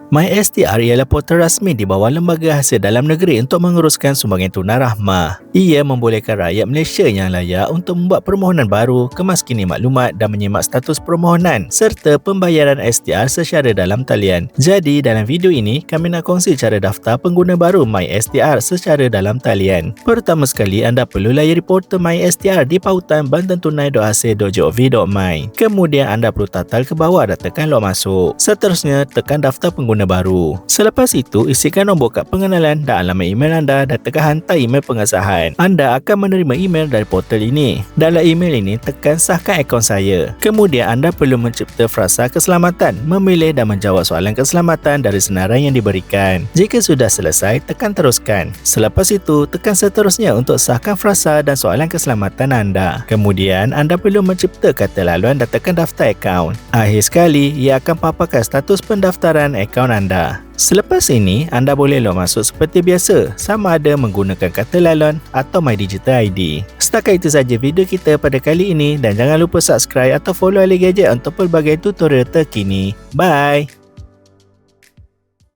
MySTR ialah portal rasmi di bawah Lembaga Hasil Dalam Negeri untuk menguruskan sumbangan tunai rahmah. Ia membolehkan rakyat Malaysia yang layak untuk membuat permohonan baru, kemaskini maklumat dan menyimak status permohonan serta pembayaran STR secara dalam talian. Jadi dalam video ini, kami nak kongsi cara daftar pengguna baru MySTR secara dalam talian. Pertama sekali, anda perlu layari portal MySTR di pautan bantentunai.hasil.gov.my. Kemudian anda perlu tatal ke bawah dan tekan log masuk. Seterusnya, tekan daftar pengguna baru. Selepas itu, isikan nombor kad pengenalan dan alamat email anda dan tekan hantar email pengesahan. Anda akan menerima email dari portal ini. Dalam email ini, tekan sahkan akaun saya. Kemudian anda perlu mencipta frasa keselamatan, memilih dan menjawab soalan keselamatan dari senarai yang diberikan. Jika sudah selesai, tekan teruskan. Selepas itu, tekan seterusnya untuk sahkan frasa dan soalan keselamatan anda. Kemudian, anda perlu mencipta kata laluan dan tekan daftar akaun. Akhir sekali, ia akan paparkan status pendaftaran akaun anda. Selepas ini, anda boleh log masuk seperti biasa, sama ada menggunakan kata laluan atau MyDigital ID. Setakat itu saja video kita pada kali ini dan jangan lupa subscribe atau follow Ali Gadget untuk pelbagai tutorial terkini. Bye!